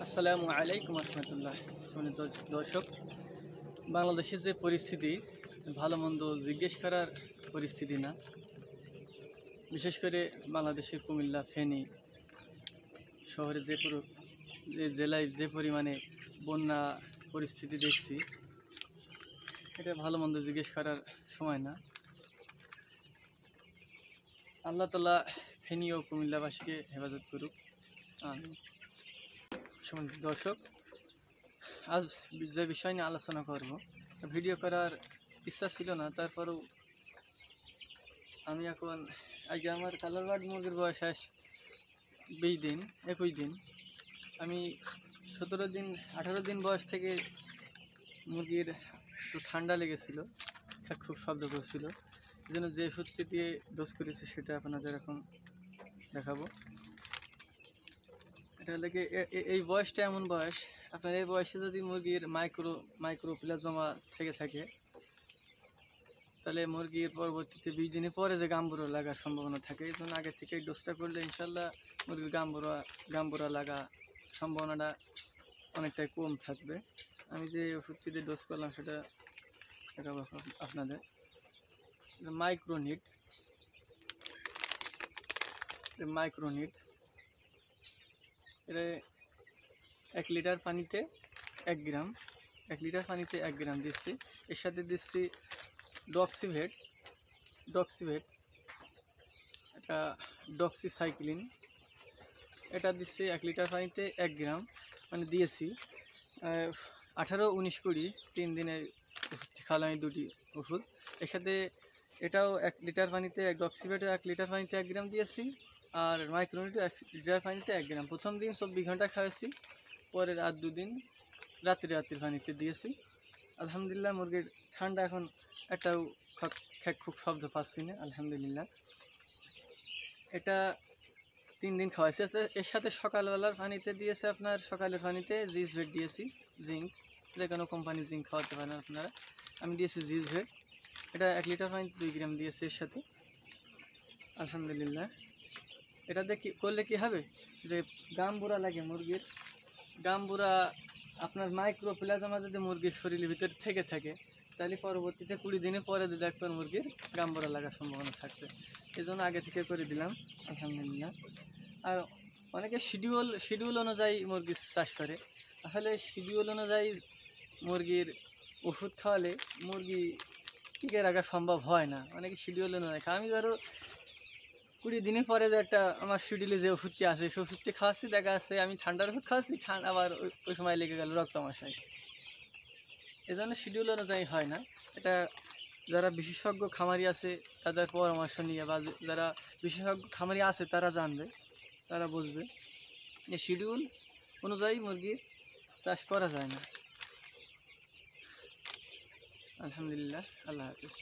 আসসালামু আলাইকুম রহমতুল্লাহ। সম্মানিত দর্শক, বাংলাদেশের যে পরিস্থিতি ভালো মন্দ জিজ্ঞেস করার পরিস্থিতি না। বিশেষ করে বাংলাদেশের কুমিল্লা, ফেনী শহরে যে জেলায় যে পরিমাণে বন্যা পরিস্থিতি দেখছি, এটা ভালো মন্দ জিজ্ঞেস করার সময় না। আল্লাহ তাআলা ফেনী ও কুমিল্লাবাসীকে হেফাজত করুক। আমিন। সম্মানিত দর্শক, আজ যে বিষয় নিয়ে আলোচনা করব, ভিডিও করার ইচ্ছা ছিল না, তারপরেও আমি এখন আগে আমার কালার বার্ড মুরগির বয়স 20 দিন 21 দিন। আমি 17 দিন 18 দিন বয়স থেকে মুরগির একটু ঠান্ডা লেগেছিল, খুব শব্দ করছিল, এই জন্য যে ওষুধটি দিয়ে ডোজ করেছি সেটা আপনাদের এখন দেখাবো। এটা হলে কি এই বয়সটা এমন বয়স, আপনার এই বয়সে যদি মুরগির মাইক্রোপ্লাজমা থেকে থাকে, তাহলে মুরগির পরবর্তীতে 20 দিনের পরে যে গাম্বুরা লাগার সম্ভাবনা থাকে। এই জন্য আগে থেকে ডোজটা করলে ইনশাল্লাহ মুরগির গাম্বুরা লাগা সম্ভাবনাটা অনেকটাই কম থাকবে। আমি যে ওষুধটি দিয়ে ডোজ করলাম সেটা দেখাবো আপনাদের। মাইক্রোনিট এটা 1 লিটার পানিতে 1 গ্রাম 1 লিটার পানিতে 1 গ্রাম দিচ্ছি। এর সাথে দিচ্ছি ডক্সিভেট, এটা ডক্সিসাইক্লিন, এটা দিচ্ছি 1 লিটার পানিতে 1 গ্রাম, মানে দিয়েছি 18, 19, 20 3 দিনে ওষুধটি খাওয়ালাম, এই দুটি ওষুধ। এর সাথে এটাও 1 লিটার পানিতে, ডক্সিভেটও 1 লিটার পানিতে 1 গ্রাম দিয়েছি, আর মাইক্রোনিটও 1 লিটার পানিতে 1 গ্রাম। প্রথম দিন 24 ঘন্টা খাওয়াছি, পরের আর 2 দিন রাত্রির পানিতে দিয়েছি। আলহামদুলিল্লাহ, মুরগির ঠান্ডা এখন একটাও খুব শব্দ পাচ্ছি না, আলহামদুলিল্লাহ। এটা 3 দিন খাওয়াইছে। এর সাথে সকালবেলার পানিতে দিয়েছে, আপনার সকালের পানিতে জিসভেট দিয়েছি, জিঙ্ক, যে কোনো কোম্পানির জিঙ্ক খাওয়াতে পারেন আপনারা। আমি দিয়েছি জিসভেট, এটা 1 লিটার পানিতে 2 গ্রাম দিয়েছে এর সাথে। আলহামদুলিল্লাহ, এটা দিয়ে করলে কী হবে, যে গাম্বুরা লাগে মুরগির, গাম্বুরা আপনার মাইক্রোপ্লাজমা যদি মুরগির শরীরের ভিতরে থেকে থাকে, তাহলে পরবর্তীতে 20 দিনের পরে দেখবেন মুরগির গাম্বুরা লাগার সম্ভাবনা থাকবে। এই জন্য আগে থেকে করে দিলাম, আলহামদুলিল্লাহ। আর অনেকে শিডিউল অনুযায়ী মুরগি চাষ করে। আসলে শিডিউল অনুযায়ী মুরগির ওষুধ খাওয়ালে মুরগি টিকে রাখা সম্ভব হয় না। অনেকে শিডিউল অনুযায়ী, আমি ধরো 20 দিনের পরে যে একটা আমার শিডিউলে যে ওষুধটি আছে সেই ওষুধটি খাওয়াচ্ছি, দেখা যাচ্ছে আমি ঠান্ডার ওষুধ খাওয়াচ্ছি, আবার ওই সময় লেগে গেল রক্তমাশায়। এই জন্য শিডিউল অনুযায়ী হয় না। এটা যারা বিশেষজ্ঞ খামারি আছে তাদের পরামর্শ নিয়ে, বা যারা বিশেষজ্ঞ খামারি আছে তারা জানবে, তারা বুঝবে যে শিডিউল অনুযায়ী মুরগির চাষ করা যায় না। আলহামদুলিল্লাহ, আল্লাহ হাফিজ।